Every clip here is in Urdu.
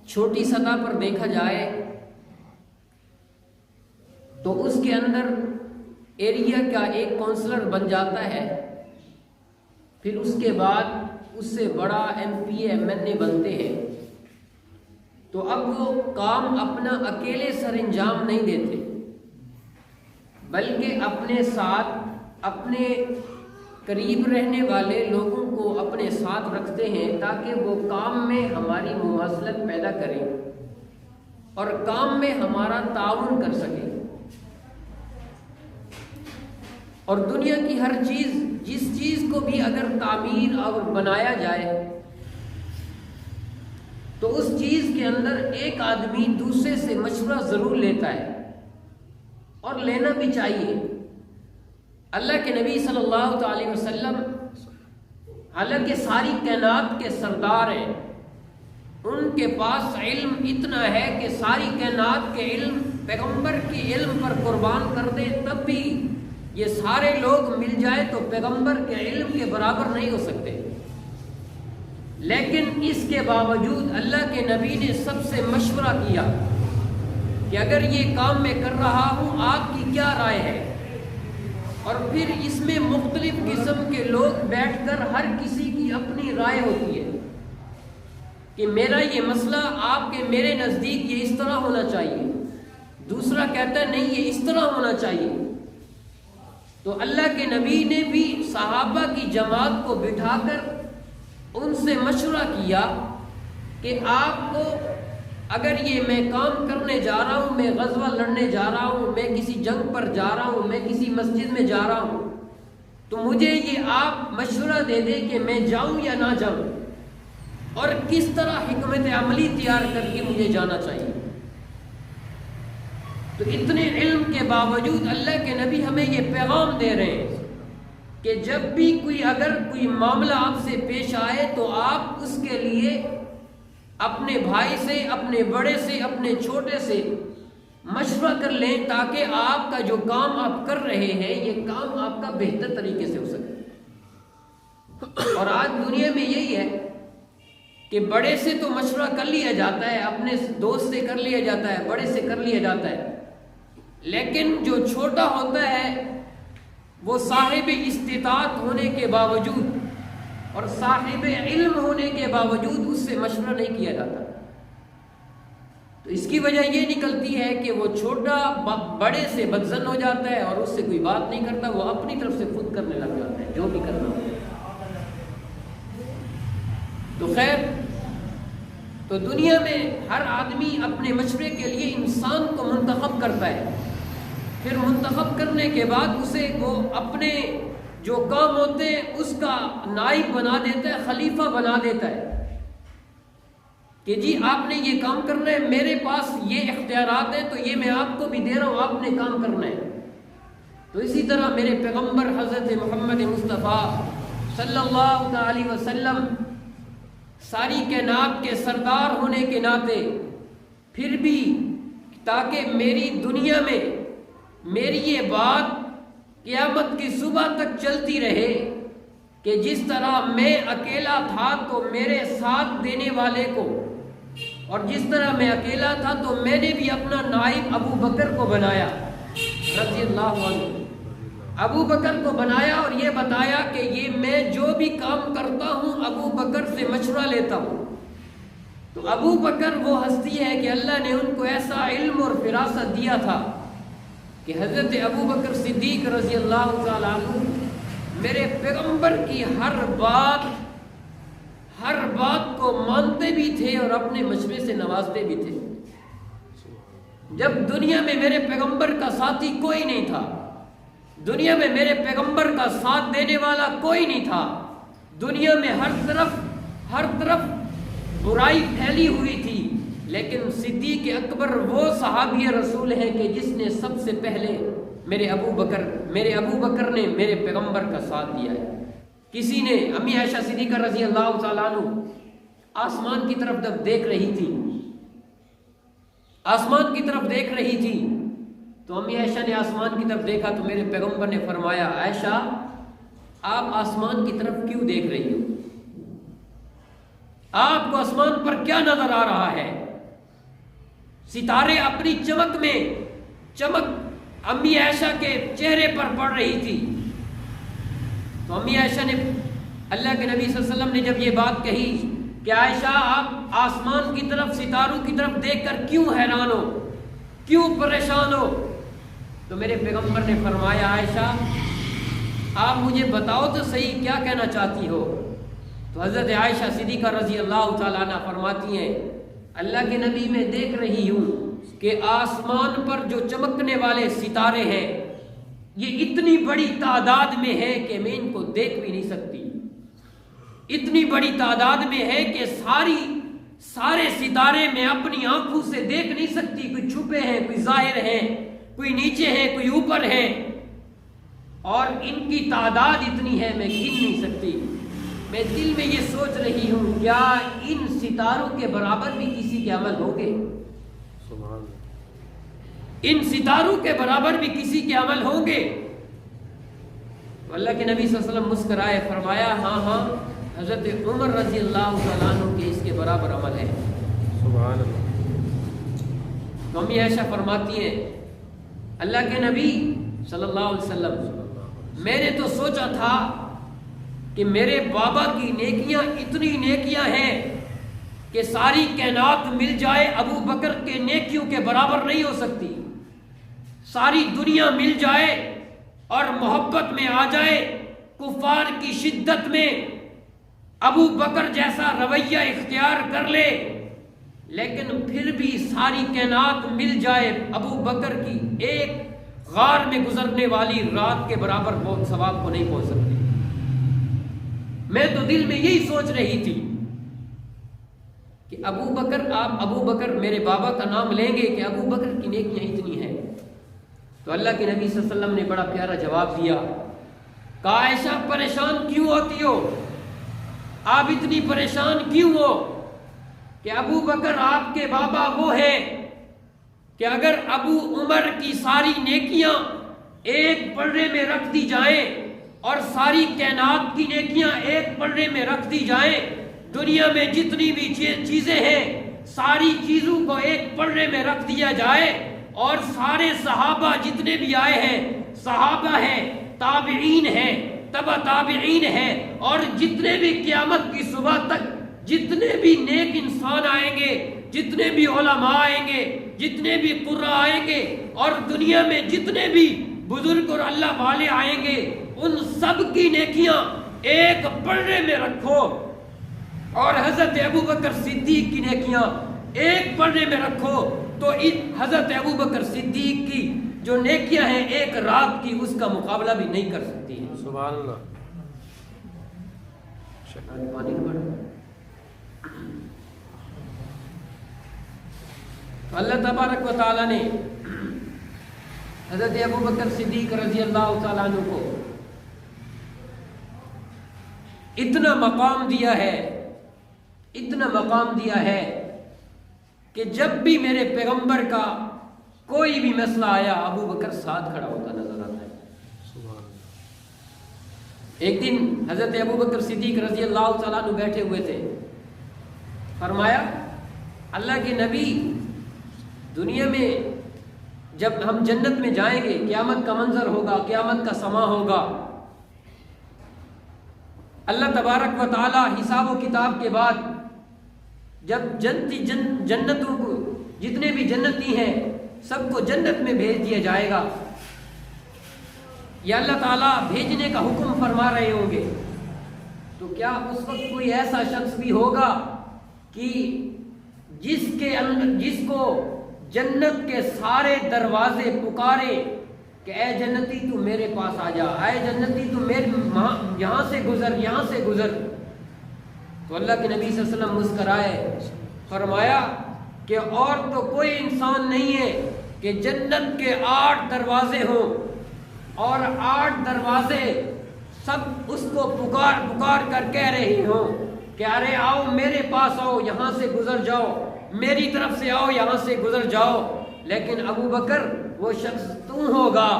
چھوٹی سطح پر دیکھا جائے تو اس کے اندر ایریا کا ایک کونسلر بن جاتا ہے، پھر اس کے بعد اس سے بڑا ایم پی ایم این اے بنتے ہیں، تو اب وہ کام اپنا اکیلے سر انجام نہیں دیتے، بلکہ اپنے ساتھ اپنے قریب رہنے والے لوگوں کو اپنے ساتھ رکھتے ہیں تاکہ وہ کام میں ہماری مواصلت پیدا کریں اور کام میں ہمارا تعاون کر سکیں۔ اور دنیا کی ہر چیز، جس چیز کو بھی اگر تعمیر اور بنایا جائے تو اس چیز کے اندر ایک آدمی دوسرے سے مشورہ ضرور لیتا ہے، اور لینا بھی چاہیے۔ اللہ کے نبی صلی اللہ علیہ وسلم حالانکہ ساری کائنات کے سردار ہیں، ان کے پاس علم اتنا ہے کہ ساری کائنات کے علم پیغمبر کے علم پر قربان کر دیں تب بھی یہ سارے لوگ مل جائے تو پیغمبر کے علم کے برابر نہیں ہو سکتے، لیکن اس کے باوجود اللہ کے نبی نے سب سے مشورہ کیا کہ اگر یہ کام میں کر رہا ہوں آپ کی کیا رائے ہے، اور پھر اس میں مختلف قسم کے لوگ بیٹھ کر ہر کسی کی اپنی رائے ہوتی ہے کہ میرا یہ مسئلہ آپ کے میرے نزدیک یہ اس طرح ہونا چاہیے، دوسرا کہتا ہے نہیں یہ اس طرح ہونا چاہیے۔ تو اللہ کے نبی نے بھی صحابہ کی جماعت کو بٹھا کر ان سے مشورہ کیا کہ آپ کو اگر یہ میں کام کرنے جا رہا ہوں، میں غزوہ لڑنے جا رہا ہوں، میں کسی جنگ پر جا رہا ہوں، میں کسی مسجد میں جا رہا ہوں، تو مجھے یہ آپ مشورہ دے دیں کہ میں جاؤں یا نہ جاؤں، اور کس طرح حکمت عملی تیار کر کے مجھے جانا چاہیے۔ تو اتنے علم کے باوجود اللہ کے نبی ہمیں یہ پیغام دے رہے ہیں کہ جب بھی اگر کوئی معاملہ آپ سے پیش آئے تو آپ اس کے لیے اپنے بھائی سے، اپنے بڑے سے، اپنے چھوٹے سے مشورہ کر لیں تاکہ آپ کا جو کام آپ کر رہے ہیں یہ کام آپ کا بہتر طریقے سے ہو سکے۔ اور آج دنیا میں یہی ہے کہ بڑے سے تو مشورہ کر لیا جاتا ہے، اپنے دوست سے کر لیا جاتا ہے، بڑے سے کر لیا جاتا ہے، لیکن جو چھوٹا ہوتا ہے وہ صاحب استطاعت ہونے کے باوجود اور صاحب علم ہونے کے باوجود اس سے مشورہ نہیں کیا جاتا۔ تو اس کی وجہ یہ نکلتی ہے کہ وہ چھوٹا بڑے سے بدظن ہو جاتا ہے اور اس سے کوئی بات نہیں کرتا، وہ اپنی طرف سے خود کرنے لگ جاتا ہے جو بھی کرنا ہو۔ تو خیر، تو دنیا میں ہر آدمی اپنے مشورے کے لیے انسان کو منتخب کرتا ہے، پھر منتخب کرنے کے بعد اسے وہ اپنے جو کام ہوتے ہیں اس کا نائب بنا دیتا ہے، خلیفہ بنا دیتا ہے کہ جی آپ نے یہ کام کرنا ہے، میرے پاس یہ اختیارات ہیں تو یہ میں آپ کو بھی دے رہا ہوں، آپ نے کام کرنا ہے۔ تو اسی طرح میرے پیغمبر حضرت محمد مصطفیٰ صلی اللہ علیہ وسلم ساری کائنات کے سردار ہونے کے ناطے پھر بھی تاکہ میری دنیا میں میری یہ بات قیامت کی صبح تک چلتی رہے کہ جس طرح میں اکیلا تھا تو میرے ساتھ دینے والے کو، اور جس طرح میں اکیلا تھا تو میں نے بھی اپنا نائب ابو بکر کو بنایا رضی اللہ عنہ، ابو بکر کو بنایا اور یہ بتایا کہ یہ میں جو بھی کام کرتا ہوں ابو بکر سے مشورہ لیتا ہوں۔ تو ابو بکر وہ ہستی ہے کہ اللہ نے ان کو ایسا علم اور فراست دیا تھا کہ حضرت ابو بکر صدیق رضی اللہ تعالیٰ عنہ میرے پیغمبر کی ہر بات کو مانتے بھی تھے اور اپنے مشورے سے نوازتے بھی تھے۔ جب دنیا میں میرے پیغمبر کا ساتھی کوئی نہیں تھا، دنیا میں میرے پیغمبر کا ساتھ دینے والا کوئی نہیں تھا، دنیا میں ہر طرف برائی پھیلی ہوئی تھی، لیکن صدیق اکبر وہ صحابی رسول ہیں کہ جس نے سب سے پہلے میرے ابو بکر نے میرے پیغمبر کا ساتھ دیا ہے۔ کسی نے امی عائشہ صدیقہ رضی اللہ تعالیٰ عنہ آسمان کی طرف جب دیکھ رہی تھی، آسمان کی طرف دیکھ رہی تھی تو امی عائشہ نے آسمان کی طرف دیکھا تو میرے پیغمبر نے فرمایا، عائشہ آپ آسمان کی طرف کیوں دیکھ رہی ہو؟ آپ کو آسمان پر کیا نظر آ رہا ہے؟ ستارے اپنی چمک میں چمک امی عائشہ کے چہرے پر پڑ رہی تھی. تو امی عائشہ نے اللہ کے نبی صلی اللہ علیہ وسلم نے جب یہ بات کہی کہ عائشہ آپ آسمان کی طرف ستاروں کی طرف دیکھ کر کیوں حیران ہو, کیوں پریشان ہو, تو میرے پیغمبر نے فرمایا عائشہ آپ مجھے بتاؤ تو صحیح کیا کہنا چاہتی ہو. تو حضرت عائشہ صدیقہ رضی اللہ تعالیٰ عنہ فرماتی ہیں اللہ کے نبی میں دیکھ رہی ہوں کہ آسمان پر جو چمکنے والے ستارے ہیں یہ اتنی بڑی تعداد میں ہے کہ میں ان کو دیکھ بھی نہیں سکتی. اتنی بڑی تعداد میں ہے کہ سارے ستارے میں اپنی آنکھوں سے دیکھ نہیں سکتی. کوئی چھپے ہیں, کوئی ظاہر ہیں, کوئی نیچے ہیں, کوئی اوپر ہیں, اور ان کی تعداد اتنی ہے میں گن نہیں سکتی. میں دل میں یہ سوچ رہی ہوں کیا ان ستاروں کے برابر بھی کسی کے عمل ہوں گے؟ ان ستاروں کے برابر بھی کسی کے عمل ہوں گے؟ تو اللہ کے نبی صلی اللہ علیہ وسلم مسکرائے, فرمایا ہاں ہاں حضرت عمر رضی اللہ تعالیٰ عنہ کے اس کے برابر عمل ہے. سبحان اللہ. تو امی عائشہ فرماتی ہیں اللہ کے نبی صلی اللہ علیہ وسلم میں نے تو سوچا تھا کہ میرے بابا کی نیکیاں اتنی نیکیاں ہیں کہ ساری کائنات مل جائے ابو بکر کے نیکیوں کے برابر نہیں ہو سکتی. ساری دنیا مل جائے اور محبت میں آ جائے, کفار کی شدت میں ابو بکر جیسا رویہ اختیار کر لے, لیکن پھر بھی ساری کائنات مل جائے ابو بکر کی ایک غار میں گزرنے والی رات کے برابر بہت ثواب کو نہیں پہنچ سکتی. میں تو دل میں یہی سوچ رہی تھی کہ ابو بکر میرے بابا کا نام لیں گے کہ ابو بکر کی نیکیاں اتنی ہیں. تو اللہ کے نبی صلی اللہ علیہ وسلم نے بڑا پیارا جواب دیا, کہا عائشہ پریشان کیوں ہوتی ہو, آپ اتنی پریشان کیوں ہو کہ ابو بکر آپ کے بابا وہ ہیں کہ اگر ابو عمر کی ساری نیکیاں ایک پلڑے میں رکھ دی جائیں اور ساری کائنات کی نیکیاں ایک پلڑے میں رکھ دی جائیں, دنیا میں جتنی بھی چیزیں ہیں ساری چیزوں کو ایک پلڑے میں رکھ دیا جائے, اور سارے صحابہ جتنے بھی آئے ہیں, صحابہ ہیں, تابعین ہیں, تبع تابعین ہیں, اور جتنے بھی قیامت کی صبح تک جتنے بھی نیک انسان آئیں گے, جتنے بھی علماء آئیں گے, جتنے بھی قرآن آئیں گے, اور دنیا میں جتنے بھی بزرگ اور اللہ والے آئیں گے, ان سب کی نیکیاں ایک پلڑے میں رکھو, اور حضرت ابو بکر صدیق کی نیکیاں ایک پلڑے میں رکھو, تو حضرت ابو بکر صدیق کی جو نیکیاں ہیں ایک رات کی اس کا مقابلہ بھی نہیں کر سکتی ہیں. سبحان اللہ. تو اللہ تبارک و تعالیٰ نے حضرت ابو بکر صدیق رضی اللہ تعالیٰ عنہ کو اتنا مقام دیا ہے, اتنا مقام دیا ہے کہ جب بھی میرے پیغمبر کا کوئی بھی مسئلہ آیا ابو بکر ساتھ کھڑا ہوتا نظر آتا ہے. ایک دن حضرت ابو بکر صدیق رضی اللہ تعالیٰ عنہ بیٹھے ہوئے تھے, فرمایا اللہ کے نبی دنیا میں جب ہم جنت میں جائیں گے قیامت کا منظر ہوگا, قیامت کا سما ہوگا, اللہ تبارک و تعالی حساب و کتاب کے بعد جب جنتوں کو جتنے بھی جنتی ہیں سب کو جنت میں بھیج دیا جائے گا, یا اللہ تعالیٰ بھیجنے کا حکم فرما رہے ہوں گے, تو کیا اس وقت کوئی ایسا شخص بھی ہوگا کہ جس کو جنت کے سارے دروازے پکارے کہ اے جنتی تو میرے پاس آ جا, اے جنتی تو یہاں سے گزر, یہاں سے گزر. تو اللہ کے نبی صلی اللہ علیہ وسلم مسکرائے, فرمایا کہ اور تو کوئی انسان نہیں ہے کہ جنت کے 8 دروازے ہوں اور 8 دروازے سب اس کو پکار پکار کر کہہ رہے ہوں کہ ارے آؤ میرے پاس آؤ, یہاں سے گزر جاؤ, میری طرف سے آؤ, یہاں سے گزر جاؤ. لیکن ابو بکر وہ شخص تم ہوگا,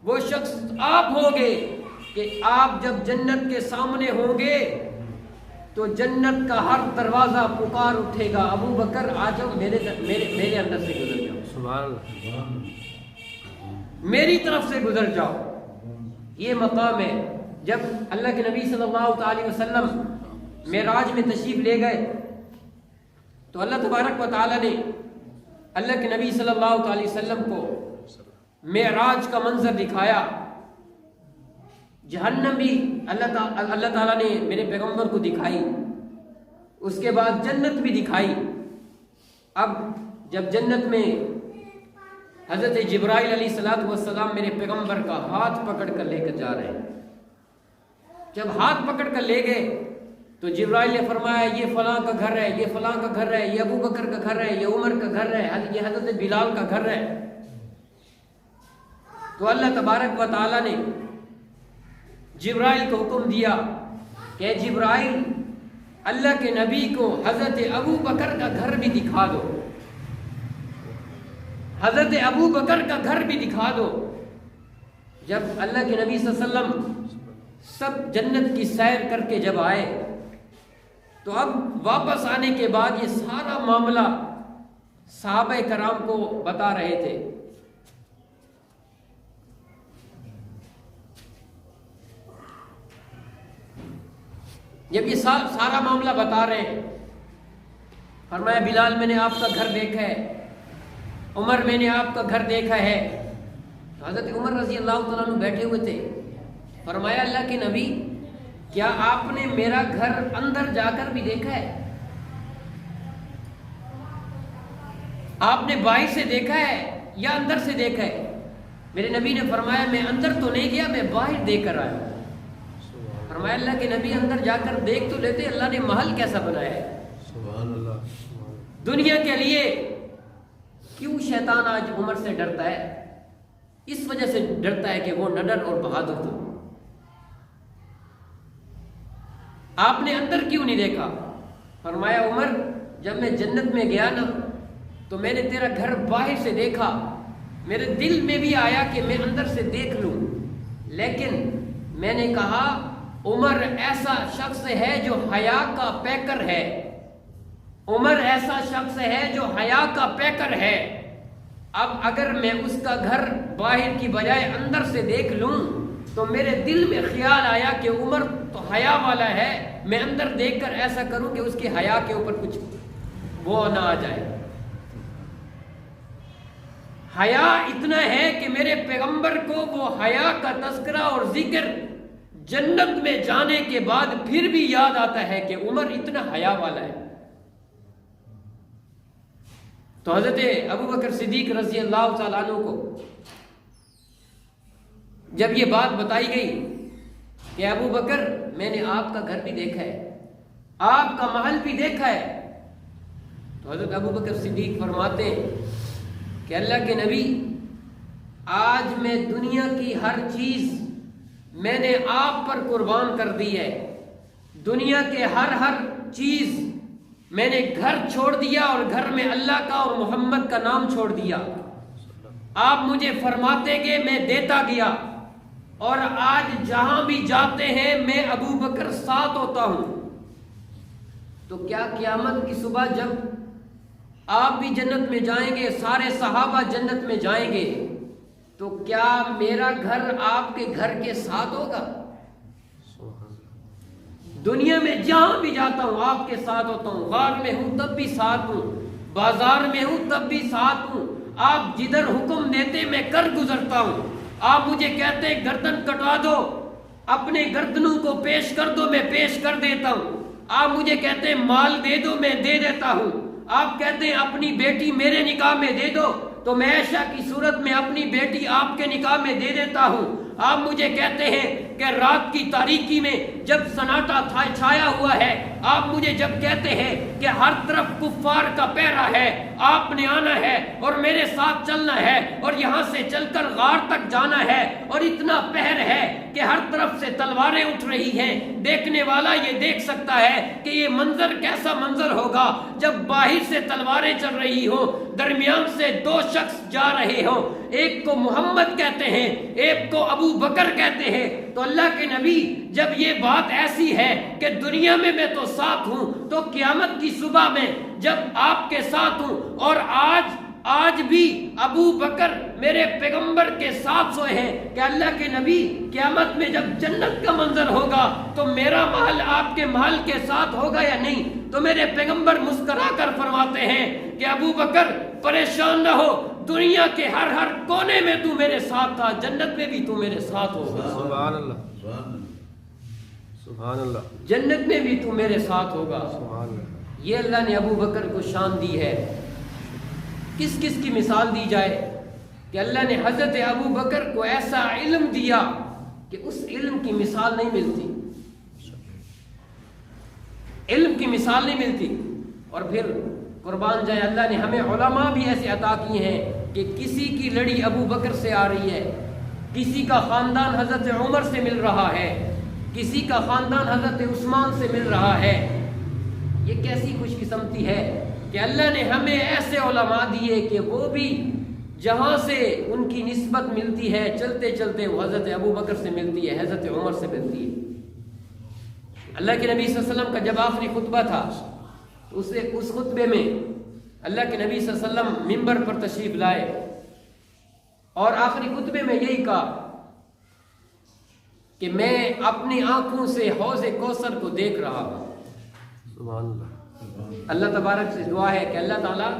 وہ شخص آپ ہوگے کہ آپ جب جنت کے سامنے ہوں گے تو جنت کا ہر دروازہ پکار اٹھے گا، ابو بکر آ جاؤ، میرے اندر سے گزر جاؤ، سبحان اللہ، میری طرف سے گزر جاؤ۔ یہ مقام ہے۔ جب اللہ کے نبی صلی اللہ تعالی وسلم معراج میں تشریف لے گئے تو اللہ تبارک و تعالی نے اللہ کے نبی صلی اللہ تعالی وسلم کو معراج کا منظر دکھایا۔ جہنم بھی اللہ تعالیٰ نے میرے پیغمبر کو دکھائی، اس کے بعد جنت بھی دکھائی۔ اب جب جنت میں حضرت جبرائیل علیہ السلام میرے پیغمبر کا ہاتھ پکڑ کر لے کر جا رہے ہیں، جب ہاتھ پکڑ کر لے گئے تو جبرائیل نے فرمایا یہ فلاں کا گھر ہے، یہ فلاں کا گھر ہے، یہ ابو بکر کا گھر ہے، یہ عمر کا گھر ہے، یہ حضرت بلال کا گھر ہے۔ تو اللہ تبارک و تعالیٰ نے جبرائیل کو حکم دیا کہ جبرائیل اللہ کے نبی کو حضرت ابو بکر کا گھر بھی دکھا دو، حضرت ابو بکر کا گھر بھی دکھا دو۔ جب اللہ کے نبی صلی اللہ علیہ وسلم سب جنت کی سیر کر کے جب آئے تو اب واپس آنے کے بعد یہ سارا معاملہ صحابہ کرام کو بتا رہے تھے۔ جب یہ سارا معاملہ بتا رہے ہیں، فرمایا بلال میں نے آپ کا گھر دیکھا ہے، عمر میں نے آپ کا گھر دیکھا ہے۔ تو حضرت عمر رضی اللہ تعالیٰ عنہ بیٹھے ہوئے تھے، فرمایا اللہ کے نبی کیا آپ نے میرا گھر اندر جا کر بھی دیکھا ہے؟ آپ نے باہر سے دیکھا ہے یا اندر سے دیکھا ہے؟ میرے نبی نے فرمایا میں اندر تو نہیں گیا، میں باہر دیکھ کر آیا۔ فرمایا اللہ کے نبی اندر جا کر دیکھ تو لیتے، اللہ نے محل کیسا بنایا ہے۔ سبحان اللہ۔ دنیا کے لیے کیوں شیطان آج عمر سے ڈرتا ہے؟ اس وجہ سے ڈرتا ہے کہ وہ نڈر اور بہادر تھا۔ آپ نے اندر کیوں نہیں دیکھا؟ فرمایا عمر جب میں جنت میں گیا نا تو میں نے تیرا گھر باہر سے دیکھا، میرے دل میں بھی آیا کہ میں اندر سے دیکھ لوں، لیکن میں نے کہا عمر ایسا شخص ہے جو حیا کا پیکر ہے، عمر ایسا شخص ہے جو حیا کا پیکر ہے۔ اب اگر میں اس کا گھر باہر کی بجائے اندر سے دیکھ لوں تو میرے دل میں خیال آیا کہ عمر تو حیا والا ہے، میں اندر دیکھ کر ایسا کروں کہ اس کی حیا کے اوپر کچھ وہ نہ آ جائے۔ حیا اتنا ہے کہ میرے پیغمبر کو وہ حیا کا تذکرہ اور ذکر جنت میں جانے کے بعد پھر بھی یاد آتا ہے کہ عمر اتنا حیا والا ہے۔ تو حضرت ابو بکر صدیق رضی اللہ تعالیٰ عنہ کو جب یہ بات بتائی گئی کہ ابو بکر میں نے آپ کا گھر بھی دیکھا ہے، آپ کا محل بھی دیکھا ہے، تو حضرت ابو بکر صدیق فرماتے ہیں کہ اللہ کے نبی آج میں دنیا کی ہر چیز میں نے آپ پر قربان کر دی ہے، دنیا کے ہر چیز میں نے گھر چھوڑ دیا اور گھر میں اللہ کا اور محمد کا نام چھوڑ دیا۔ آپ مجھے فرماتے گئے میں دیتا گیا، اور آج جہاں بھی جاتے ہیں میں ابو بکر ساتھ ہوتا ہوں۔ تو کیا قیامت کی صبح جب آپ بھی جنت میں جائیں گے، سارے صحابہ جنت میں جائیں گے، تو کیا میرا گھر آپ کے گھر کے ساتھ ہوگا؟ دنیا میں جہاں بھی جاتا ہوں آپ کے ساتھ ہوتا ہوں، غار میں ہوں تب بھی ساتھ ہوں، بازار میں ہوں تب بھی ساتھ ہوں، آپ جدھر حکم دیتے میں کر گزرتا ہوں۔ آپ مجھے کہتے ہیں گردن کٹوا دو، اپنے گردنوں کو پیش کر دو، میں پیش کر دیتا ہوں۔ آپ مجھے کہتے ہیں مال دے دو، میں دے دیتا ہوں۔ آپ کہتے ہیں اپنی بیٹی میرے نکاح میں دے دو، تو میں عائشہ کی صورت میں اپنی بیٹی آپ کے نکاح میں دے دیتا ہوں۔ آپ مجھے کہتے ہیں کہ رات کی تاریکی میں جب سناٹا چھایا ہوا ہے، آپ مجھے جب کہتے ہیں کہ ہر طرف کفار کا پہرا ہے، آپ نے آنا ہے اور میرے ساتھ چلنا ہے اور یہاں سے چل کر غار تک جانا ہے، اور اتنا پہر ہے کہ ہر طرف سے تلواریں اٹھ رہی ہیں، دیکھنے والا یہ دیکھ سکتا ہے کہ یہ منظر کیسا منظر ہوگا جب باہر سے تلواریں چل رہی ہوں، درمیان سے دو شخص جا رہے ہوں، ایک کو محمد کہتے ہیں، ایک کو ابو ابو بکر کہتے ہیں تو اللہ کے نبی جب یہ بات ایسی ہے کہ دنیا میں تو ساتھ ہوں تو قیامت کی صبح میں جب آپ کے ساتھ ہوں، اور آج بھی ابو بکر میرے پیغمبر کے ساتھ سوئے ہیں کہ اللہ کے نبی قیامت میں جب جنت کا منظر ہوگا تو میرا محل آپ کے محل کے ساتھ ہوگا یا نہیں؟ تو میرے پیغمبر مسکرا کر فرماتے ہیں کہ ابو بکر پریشان نہ ہو، دنیا کے ہر کونے میں تو میرے ساتھ تھا، جنت میں بھی تو میرے ساتھ ہوگا۔ سبحان اللہ، سبحان اللہ، جنت میں بھی تو میرے ساتھ ہوگا۔ سبحان اللہ۔ یہ اللہ نے ابو بکر کو شان دی ہے۔ کس کس کی مثال دی جائے کہ اللہ نے حضرت ابو بکر کو ایسا علم دیا کہ اس علم کی مثال نہیں ملتی، علم کی مثال نہیں ملتی۔ اور پھر قربان جائے اللہ نے ہمیں علماء بھی ایسے عطا کیے ہیں کہ کسی کی لڑی ابو بکر سے آ رہی ہے، کسی کا خاندان حضرت عمر سے مل رہا ہے، کسی کا خاندان حضرت عثمان سے مل رہا ہے۔ یہ کیسی خوش قسمتی ہے کہ اللہ نے ہمیں ایسے علماء دیے کہ وہ بھی جہاں سے ان کی نسبت ملتی ہے چلتے چلتے وہ حضرت ابو بکر سے ملتی ہے، حضرت عمر سے ملتی ہے۔ اللہ کے نبی صلی اللہ علیہ وسلم کا جب آخری خطبہ تھا اس خطبے میں اللہ کے نبی صلی اللہ علیہ وسلم منبر پر تشریف لائے اور آخری خطبے میں یہی کہا کہ میں اپنی آنکھوں سے حوض کوثر کو دیکھ رہا ہوں۔ سبحان اللہ۔ اللہ تبارک سے دعا ہے کہ اللہ تعالیٰ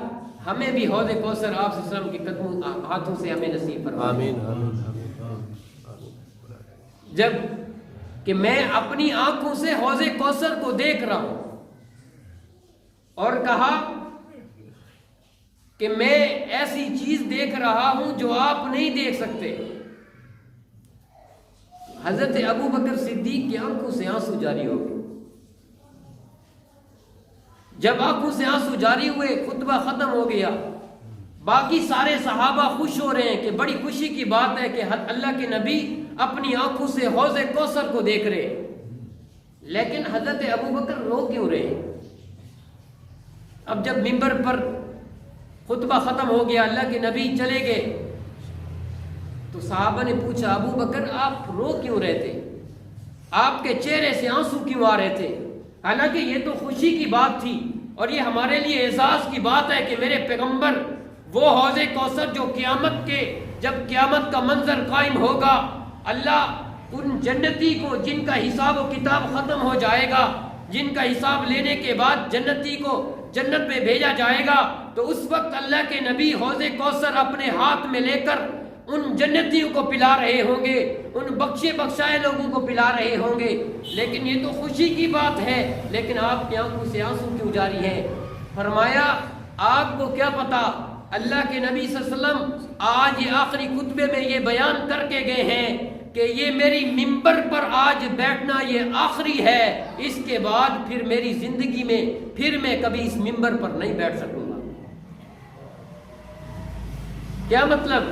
ہمیں بھی حوض کوثر آپ صلی اللہ علیہ وسلم کے قدموں ہاتھوں سے ہمیں نصیب فرمائے۔ آمین آمین۔ جب کہ میں اپنی آنکھوں سے حوض کوثر کو دیکھ رہا ہوں، اور کہا کہ میں ایسی چیز دیکھ رہا ہوں جو آپ نہیں دیکھ سکتے۔ حضرت ابو بکر صدیق کی آنکھوں سے آنسو جاری ہو گئے۔ جب آنکھوں سے آنسو جاری ہوئے، خطبہ ختم ہو گیا، باقی سارے صحابہ خوش ہو رہے ہیں کہ بڑی خوشی کی بات ہے کہ اللہ کے نبی اپنی آنکھوں سے حوض کوثر کو دیکھ رہے ہیں، لیکن حضرت ابو بکر رو کیوں رہے ہیں؟ اب جب منبر پر خطبہ ختم ہو گیا، اللہ کے نبی چلے گئے، تو صحابہ نے پوچھا ابو بکر آپ رو کیوں رہے تھے؟ آپ کے چہرے سے آنسو کیوں آ رہے تھے؟ حالانکہ یہ تو خوشی کی بات تھی اور یہ ہمارے لیے اعزاز کی بات ہے کہ میرے پیغمبر وہ حوض کوثر جو جب قیامت کا منظر قائم ہوگا، اللہ ان جنتی کو جن کا حساب و کتاب ختم ہو جائے گا، جن کا حساب لینے کے بعد جنتی کو جنت میں بھیجا جائے گا، تو اس وقت اللہ کے نبی حوض کوثر اپنے ہاتھ میں لے کر ان جنتیوں کو پلا رہے ہوں گے، ان بخشے بخشائے لوگوں کو پلا رہے ہوں گے۔ لیکن یہ تو خوشی کی بات ہے، لیکن آپ کی آنکھوں سے آنسو کیوں جاری ہے؟ فرمایا آپ کو کیا پتا، اللہ کے نبی صلی اللہ علیہ وسلم آج یہ آخری خطبے میں یہ بیان کر کے گئے ہیں کہ یہ میری منبر پر آج بیٹھنا یہ آخری ہے، اس کے بعد پھر میری زندگی میں پھر میں کبھی اس منبر پر نہیں بیٹھ سکوں گا۔ کیا مطلب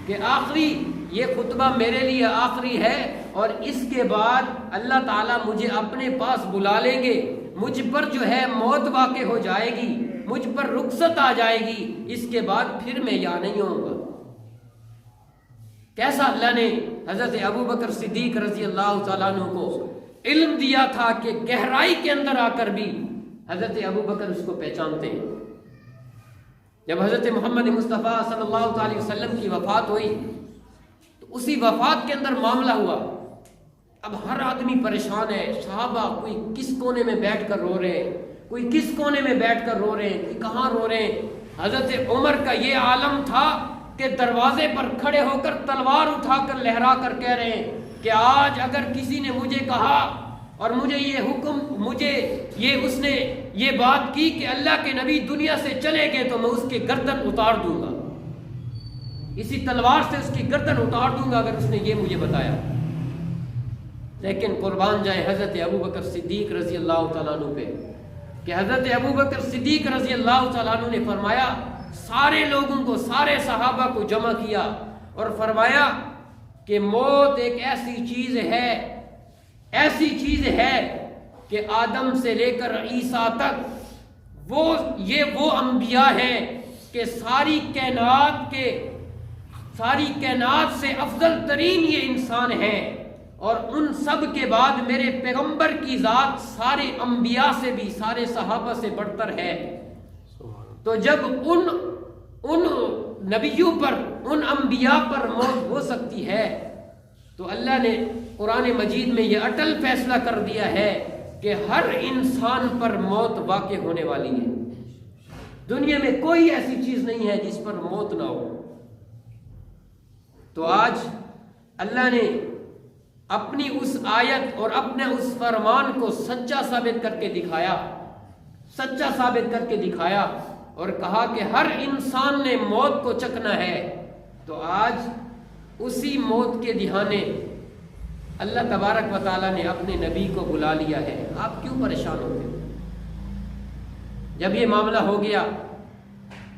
کہ آخری یہ خطبہ میرے لیے آخری ہے، اور اس کے بعد اللہ تعالیٰ مجھے اپنے پاس بلا لیں گے، مجھ پر جو ہے موت واقع ہو جائے گی، مجھ پر رخصت آ جائے گی، اس کے بعد پھر میں یہاں نہیں ہوں گا۔ کیسا اللہ نے حضرت ابو بکر صدیق رضی اللہ تعالیٰ عنہ کو علم دیا تھا کہ گہرائی کے اندر آ کر بھی حضرت ابو بکر اس کو پہچانتے ہیں۔ جب حضرت محمد مصطفیٰ صلی اللہ علیہ وسلم کی وفات ہوئی تو اسی وفات کے اندر معاملہ ہوا، اب ہر آدمی پریشان ہے، صحابہ کوئی کس کونے میں بیٹھ کر رو رہے ہیں، کوئی کس کونے میں بیٹھ کر رو رہے ہیں، کوئی کہاں رو رہے ہیں۔ حضرت عمر کا یہ عالم تھا کہ دروازے پر کھڑے ہو کر تلوار اٹھا کر لہرا کر کہہ رہے ہیں کہ آج اگر کسی نے مجھے کہا اور مجھے یہ حکم اس نے یہ بات کی کہ اللہ کے نبی دنیا سے چلے گئے تو میں اس کی گردن اتار دوں گا، اسی تلوار سے اس کی گردن اتار دوں گا اگر اس نے یہ مجھے بتایا۔ لیکن قربان جائے حضرت ابو بکر صدیق رضی اللہ تعالیٰ عنہ پہ کہ حضرت ابو بکر صدیق رضی اللہ تعالیٰ عنہ نے فرمایا، سارے لوگوں کو، سارے صحابہ کو جمع کیا اور فرمایا کہ موت ایک ایسی چیز ہے کہ آدم سے لے کر عیسیٰ تک وہ انبیاء ہیں کہ ساری کائنات کے ساری کائنات سے افضل ترین یہ انسان ہے، اور ان سب کے بعد میرے پیغمبر کی ذات سارے انبیاء سے بھی، سارے صحابہ سے بڑھتر ہے۔ تو جب ان نبیوں پر، ان انبیاء پر موت ہو سکتی ہے، تو اللہ نے قرآن مجید میں یہ اٹل فیصلہ کر دیا ہے کہ ہر انسان پر موت واقع ہونے والی ہے۔ دنیا میں کوئی ایسی چیز نہیں ہے جس پر موت نہ ہو۔ تو آج اللہ نے اپنی اس آیت اور اپنے اس فرمان کو سچا ثابت کر کے دکھایا، سچا ثابت کر کے دکھایا، اور کہا کہ ہر انسان نے موت کو چکھنا ہے۔ تو آج اسی موت کے دہانے اللہ تبارک و تعالیٰ نے اپنے نبی کو بلا لیا ہے۔ آپ کیوں پریشان ہوتے ہیں؟ جب یہ معاملہ ہو گیا،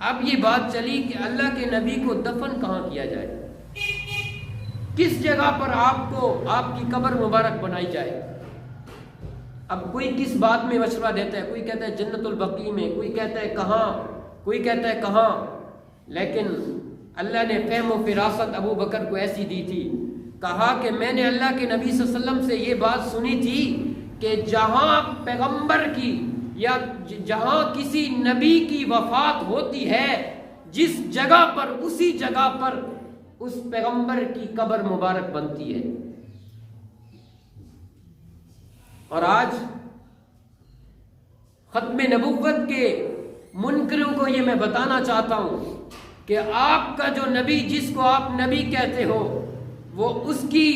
اب یہ بات چلی کہ اللہ کے نبی کو دفن کہاں کیا جائے، کس جگہ پر آپ کی قبر مبارک بنائی جائے۔ اب کوئی کس بات میں مشورہ دیتا ہے، کوئی کہتا ہے جنت البقیع میں، کوئی کہتا ہے کہاں، کوئی کہتا ہے کہاں۔ لیکن اللہ نے فہم و فراست ابو بکر کو ایسی دی تھی، کہا کہ میں نے اللہ کے نبی صلی اللہ علیہ وسلم سے یہ بات سنی تھی کہ جہاں پیغمبر کی یا جہاں کسی نبی کی وفات ہوتی ہے، جس جگہ پر، اسی جگہ پر اس پیغمبر کی قبر مبارک بنتی ہے۔ اور آج ختم نبوت کے منکروں کو یہ میں بتانا چاہتا ہوں کہ آپ کا جو نبی، جس کو آپ نبی کہتے ہو، وہ اس کی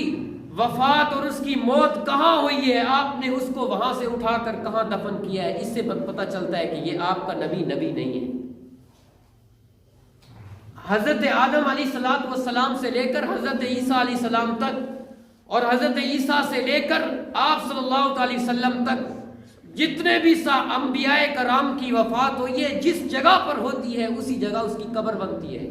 وفات اور اس کی موت کہاں ہوئی ہے، آپ نے اس کو وہاں سے اٹھا کر کہاں دفن کیا ہے۔ اس سے پتہ چلتا ہے کہ یہ آپ کا نبی نہیں ہے۔ حضرت آدم علیہ السلام سے لے کر حضرت عیسیٰ علیہ السلام تک، اور حضرت عیسیٰ سے لے کر آپ صلی اللہ علیہ وسلم تک جتنے بھی انبیاء کرام کی وفات ہوئی ہے، جس جگہ پر ہوتی ہے اسی جگہ اس کی قبر بنتی ہے۔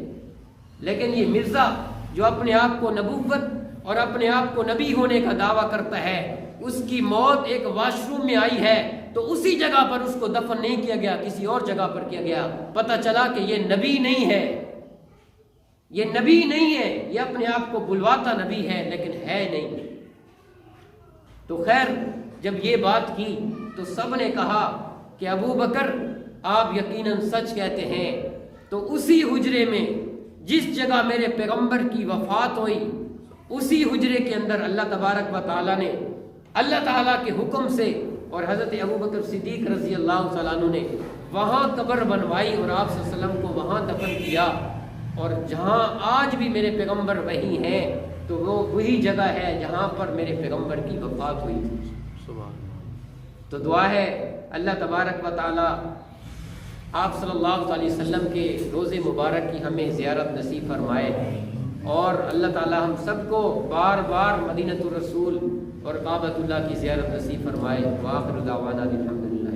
لیکن یہ مرزا جو اپنے آپ کو نبوت اور اپنے آپ کو نبی ہونے کا دعویٰ کرتا ہے، اس کی موت ایک واش روم میں آئی ہے تو اسی جگہ پر اس کو دفن نہیں کیا گیا، کسی اور جگہ پر کیا گیا۔ پتہ چلا کہ یہ نبی نہیں ہے، یہ نبی نہیں ہے، یہ اپنے آپ کو بلواتا نبی ہے لیکن ہے نہیں۔ تو خیر، جب یہ بات کی تو سب نے کہا کہ ابو بکر آپ یقیناً سچ کہتے ہیں۔ تو اسی حجرے میں جس جگہ میرے پیغمبر کی وفات ہوئی، اسی حجرے کے اندر اللہ تبارک و تعالیٰ نے، اللہ تعالیٰ کے حکم سے، اور حضرت ابو بکر صدیق رضی اللہ تعالیٰ عنہ نے وہاں قبر بنوائی اور آپ صلی اللہ علیہ وسلم کو وہاں دفن کیا۔ اور جہاں آج بھی میرے پیغمبر وہی ہیں، تو وہ وہی جگہ ہے جہاں پر میرے پیغمبر کی وفات ہوئی تھی۔ تو دعا ہے اللہ تبارک و تعالی آپ صلی اللہ علیہ وسلم کے روز مبارک کی ہمیں زیارت نصیب فرمائے، اور اللہ تعالی ہم سب کو بار بار مدینۃ الرسول اور کعبۃ اللہ کی زیارت نصیب فرمائے۔ وآخر دعوانا الحمدللہ۔